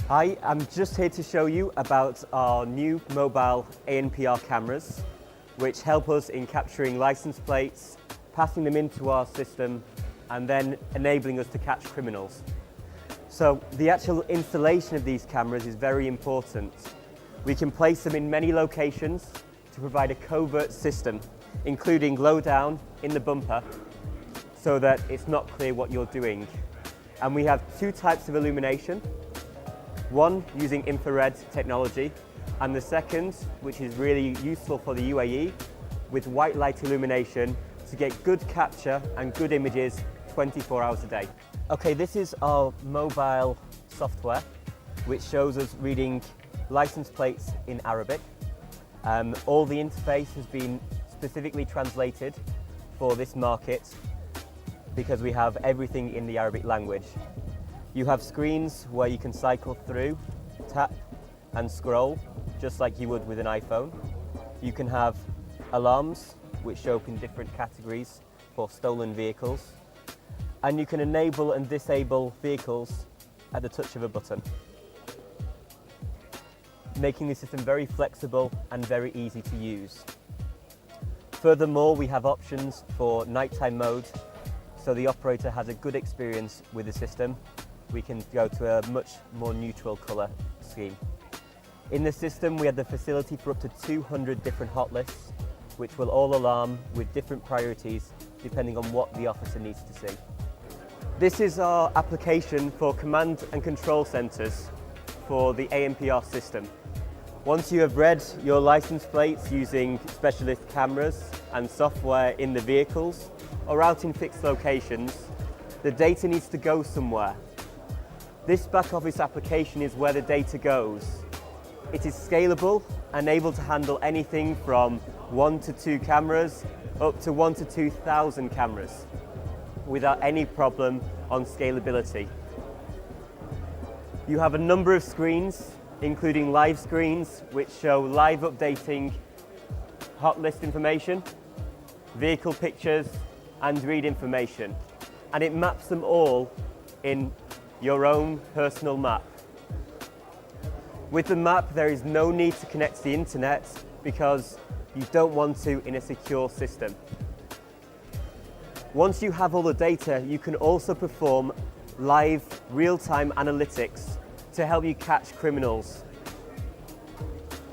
Hi, I'm just here to show you about our new mobile ALPR cameras, which help us in capturing license plates, passing them into our system, and then enabling us to catch criminals. So the actual installation of these cameras is very important. We can place them in many locations to provide a covert system, including low down in the bumper, so that it's not clear what you're doing. And we have two types of illumination. One using infrared technology, and the second, which is really useful for the UAE, with white light illumination to get good capture and good images 24 hours a day. Okay, this is our mobile software, which shows us reading license plates in Arabic. All the interface has been specifically translated for this market because we have everything in the Arabic language. You have screens where you can cycle through, tap and scroll, just like you would with an iPhone. You can have alarms, which show up in different categories for stolen vehicles. And you can enable and disable vehicles at the touch of a button, making the system very flexible and very easy to use. Furthermore, we have options for nighttime mode, so the operator has a good experience with the system. We can go to a much more neutral colour scheme. In the system, we have the facility for up to 200 different hot lists, which will all alarm with different priorities depending on what the officer needs to see. This is our application for command and control centres for the ALPR system. Once you have read your license plates using specialist cameras and software in the vehicles or out in fixed locations, the data needs to go somewhere. This back office application is where the data goes. It is scalable and able to handle anything from 1 to 2 cameras up to 1 to 2,000 cameras without any problem on scalability. You have a number of screens, including live screens, which show live updating hot list information, vehicle pictures, and read information. And it maps them all in your own personal map. With the map, there is no need to connect to the internet because you don't want to in a secure system. Once you have all the data, you can also perform live real-time analytics to help you catch criminals.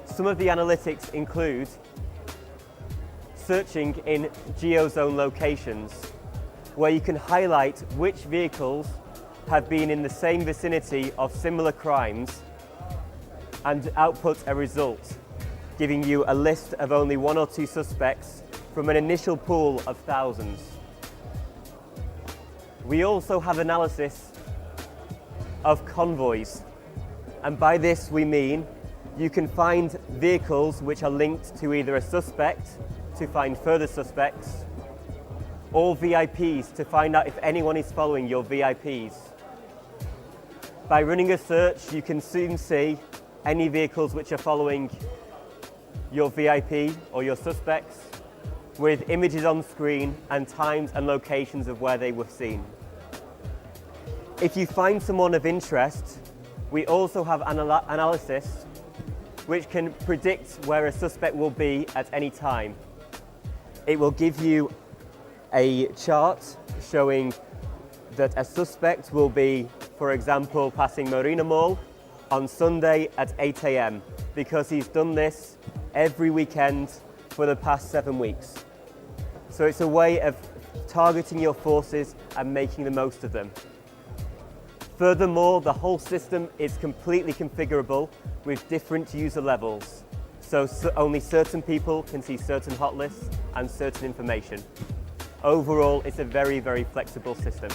Some of the analytics include searching in geozone locations, where you can highlight which vehicles have been in the same vicinity of similar crimes and output a result, giving you a list of only 1 or 2 suspects from an initial pool of thousands. We also have analysis of convoys, and by this we mean you can find vehicles which are linked to either a suspect to find further suspects, or VIPs to find out if anyone is following your VIPs. By running a search, you can soon see any vehicles which are following your VIP or your suspects, with images on screen and times and locations of where they were seen. If you find someone of interest, we also have analysis which can predict where a suspect will be at any time. It will give you a chart showing that a suspect will be, for example, passing Marina Mall on Sunday at 8 AM because he's done this every weekend for the past 7 weeks. So it's a way of targeting your forces and making the most of them. Furthermore, the whole system is completely configurable with different user levels. So only certain people can see certain hot lists and certain information. Overall, it's a very, very flexible system.